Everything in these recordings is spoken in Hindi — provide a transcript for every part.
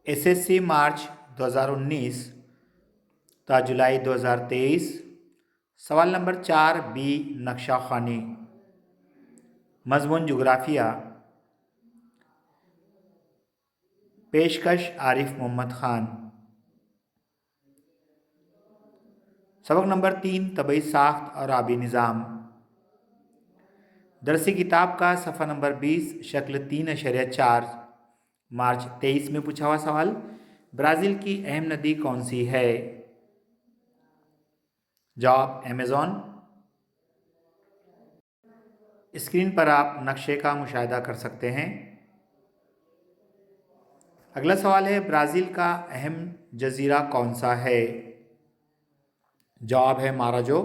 एसएससी मार्च 2019 ता जुलाई 2023। सवाल नंबर 4 बी नक्शा खानी। मजमून जुग्राफिया। पेशकश आरिफ मोहम्मद खान। सबक नंबर 3 तबई साख्त और आबी निज़ाम। दरसी किताब का सफ़ा नंबर 20 शक्ल 3.4 मार्च 23 में पूछा हुआ सवाल। ब्राज़ील की अहम नदी कौन सी है? जवाब अमेज़न। स्क्रीन पर आप नक्शे का मुशाहिदा कर सकते हैं। अगला सवाल है, ब्राज़ील का अहम जजीरा कौन सा है? जवाब है माराजो।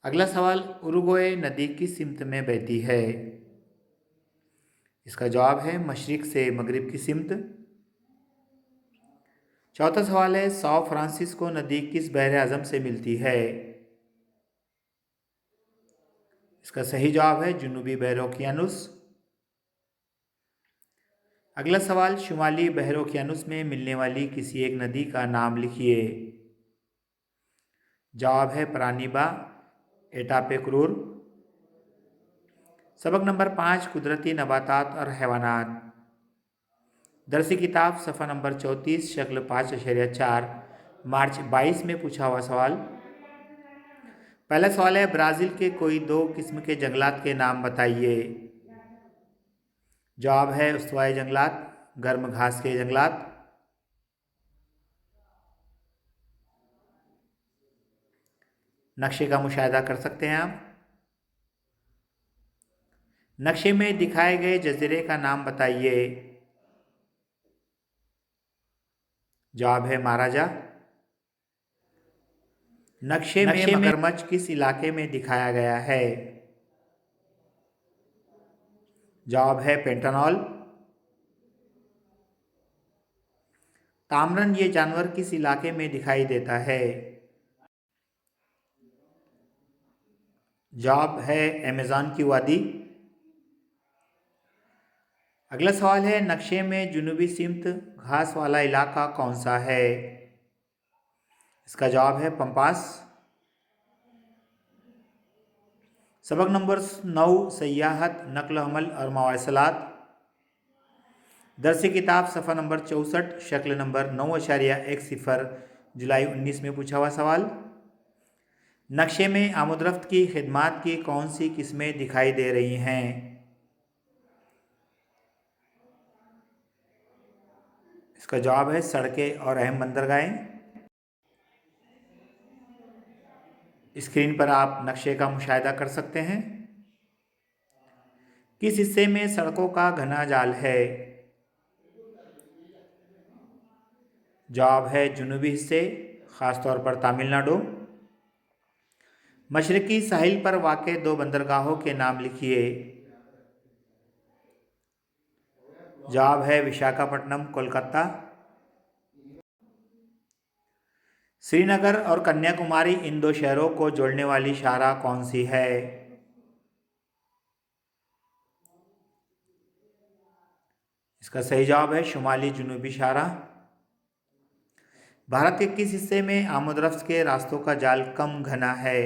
अगला सवाल, उरुग्वे नदी किस सिमत में बहती है? इसका जवाब है मशरिक से मगरिब की सिमत। चौथा सवाल है, सौ फ्रांसिस्को नदी किस बहर अज़म से मिलती है? इसका सही जवाब है जुनूबी बहर ओकियानुस। अगला सवाल, शुमाली बहर ओकियानुस में मिलने वाली किसी एक नदी का नाम लिखिए। जवाब है परानीबा एटापेक्रूर। सबक नंबर 5 कुदरती नबातात और हैवानात। दरसी किताब सफ़ा नंबर 34 शक्ल 5.4 मार्च 22 में पूछा हुआ सवाल। पहला सवाल है, ब्राज़ील के कोई दो किस्म के जंगलात के नाम बताइए। जवाब है उस्तवाई जंगलात, गर्म घास के जंगलात। नक्शे का मुशाहिदा कर सकते हैं आप। नक्शे में दिखाए गए जजीरे का नाम बताइए। जवाब है महाराजा। नक्शे में मगरमच्छ किस इलाके में दिखाया गया है? जवाब है पेंटानॉल। तामरन ये जानवर किस इलाके में दिखाई देता है? जवाब है अमेज़न की वादी। अगला सवाल है, नक्शे में जुनूबी सिमत घास वाला इलाका कौन सा है? इसका जवाब है पंपास। सबक नंबर 9 सयाहत, नकल हमल और मवासलात। दरसी किताब सफ़ा नंबर 64 शक्ल नंबर 9.10 जुलाई 19 में पूछा हुआ सवाल। नक्शे में आमदरफ्त की खिदमात की कौन सी किस्में दिखाई दे रही हैं? इसका जवाब है सड़कें और अहम बंदरगाहें। स्क्रीन पर आप नक्शे का मुशाहिदा कर सकते हैं। किस हिस्से में सड़कों का घना जाल है? जवाब है जुनूबी हिस्से, ख़ासतौर पर तमिलनाडु। मशरक़ी साहिल पर वाक़ दो बंदरगाहों के नाम लिखिए। जवाब है विशाखापट्टनम, कोलकाता। श्रीनगर और कन्याकुमारी इन दो शहरों को जोड़ने वाली शाहराह कौन सी है? इसका सही जवाब है शुमाली जुनूबी शाहराह। भारत के किस हिस्से में आमदरफ्त के रास्तों का जाल कम घना है?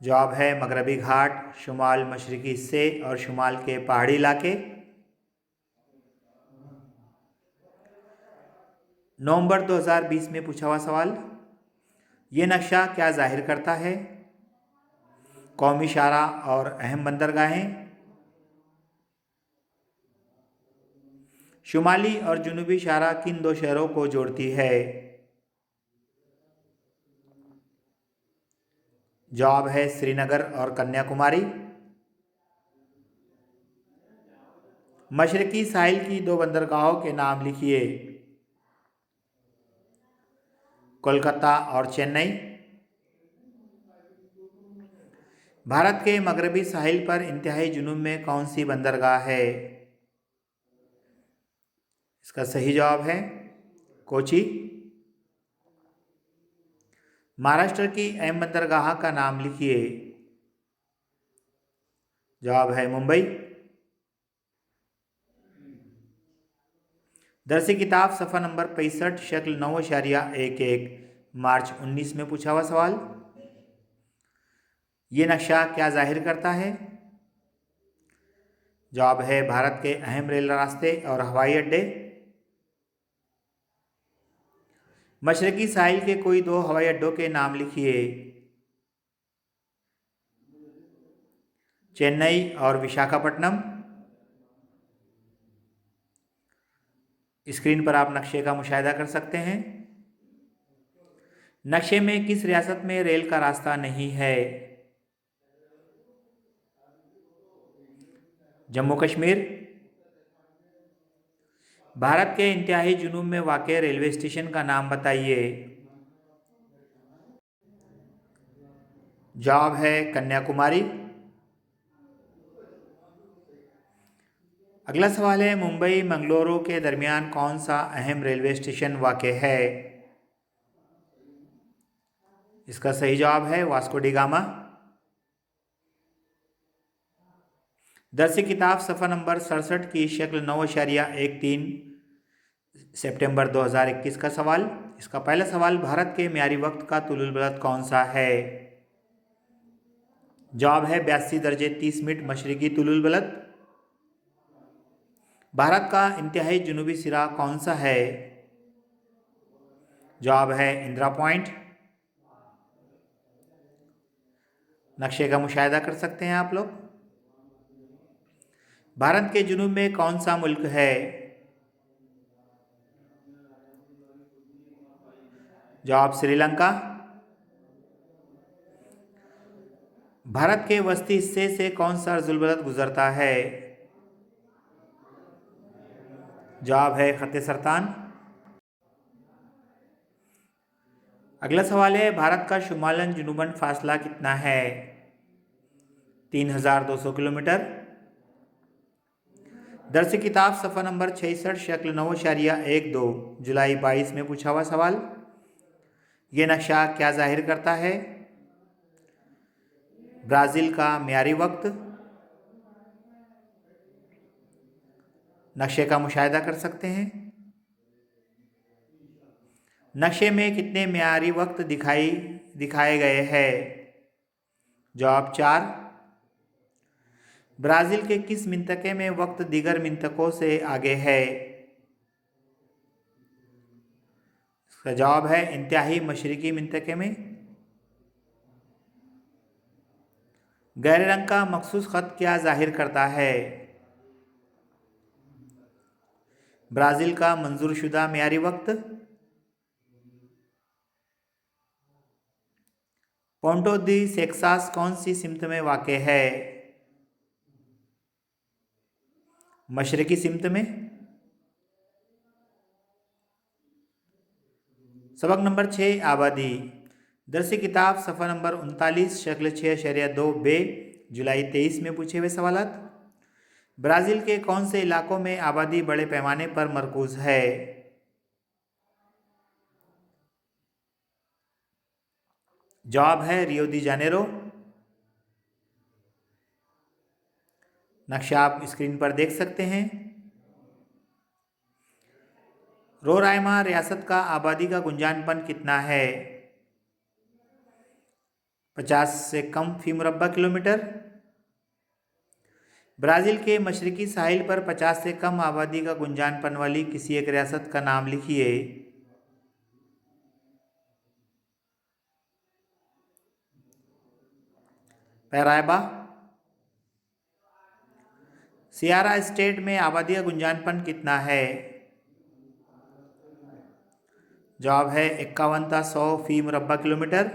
जवाब है मगरबी घाट, शुमाल मशरक़ी हिस्से और शुमाल के पहाड़ी इलाके। नवंबर 2020 में पूछा हुआ सवाल। ये नक्शा क्या जाहिर करता है? कौमी शाहराह और अहम बंदरगाहें। शुमाली और जुनूबी शाहराह किन दो शहरों को जोड़ती है? जवाब है श्रीनगर और कन्याकुमारी। मशरक़ी साहिल की दो बंदरगाहों के नाम लिखिए। कोलकाता और चेन्नई। भारत के मगरबी साहिल पर इंतहाई जुनूब में कौन सी बंदरगाह है? इसका सही जवाब है कोची। महाराष्ट्र की अहम बंदरगाह का नाम लिखिए। जवाब है मुंबई। दरसी किताब सफ़ा नंबर 65 शक्ल 9.11 मार्च 19 में पूछा हुआ सवाल। ये नक्शा क्या जाहिर करता है? जवाब है भारत के अहम रेल रास्ते और हवाई अड्डे। मशरकी साहिल के कोई दो हवाई अड्डों के नाम लिखिए। चेन्नई और विशाखापट्टनम। स्क्रीन पर आप नक्शे का मुशाहिदा कर सकते हैं। नक्शे में किस रियासत में रेल का रास्ता नहीं है? जम्मू कश्मीर। भारत के इंतहाई जुनूब में वाक़ रेलवे स्टेशन का नाम बताइए। जवाब है कन्याकुमारी। अगला सवाल है मुंबई मंगलुरु के दरमियान कौन सा अहम रेलवे स्टेशन वाक़ है? इसका सही जवाब है वास्को डी गामा। दरसी किताब सफ़ा नंबर 67 की शक्ल 9.13 सितंबर 2021 का सवाल। इसका पहला सवाल भारत के म्यारी वक्त का तुलुल बलद कौन सा है? जवाब है 82 दर्जे 30 मिनट मशरकी तुलुल बलद। भारत का इंतहाई जुनूबी सिरा कौन सा है? जवाब है इंदिरा पॉइंट। नक्शे का मुशाहिदा कर सकते हैं आप लोग। भारत के जुनूब में कौन सा मुल्क है? जवाब श्रीलंका। भारत के वस्ती हिस्से से कौन सा अर्जुल गुजरता है? जवाब है खत्ते सरतान। अगला सवाल है भारत का शुमालन जुनूबन फासला कितना है? 3200 किलोमीटर। दरस किताब सफ़ा नंबर 66 शक्ल 9.12 जुलाई 22 में पूछा हुआ सवाल। ये नक्शा क्या जाहिर करता है? ब्राज़ील का म्यारी वक्त। नक्शे का मुशाहिदा कर सकते हैं। नक्शे में कितने म्यारी वक्त दिखाए गए हैं? जवाब 4। ब्राज़ील के किस मिंतके में वक्त दीगर मिंतकों से आगे है? इसका जवाब है इंतहाई मशरिकी मिंतके में। गहरे रंग का मखसूस ख़त क्या जाहिर करता है? ब्राज़ील का मंजूर शुदा म्यारी वक्त। पोंटो दी सेक्सास कौन सी सिमत में वाक़ है? मशरकी सिमत में। सबक नंबर 6 आबादी। दरसी किताब सफ़ा नंबर 39 शक्ल 6.2 बे जुलाई 23 में पूछे हुए सवालात। ब्राज़ील के कौन से इलाकों में आबादी बड़े पैमाने पर मरकूज़ है? जवाब है रियो दी जानेरो। नक्शा आप स्क्रीन पर देख सकते हैं। रोराइमा रियासत का आबादी का गुंजानपन कितना है? 50 से कम फी मुरब्बा किलोमीटर। ब्राज़ील के मशरकी साहिल पर 50 से कम आबादी का गुंजानपन वाली किसी एक रियासत का नाम लिखिए। पैराइबा। सियारा स्टेट में आबादी का गुंजानपन कितना है? जवाब है 5100 फी मुरब्बा किलोमीटर।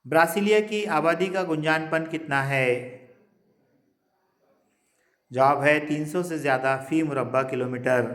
ब्रासीलिया की आबादी का गुंजानपन कितना है? जवाब है 300 से ज़्यादा फी मुरब्बा किलोमीटर।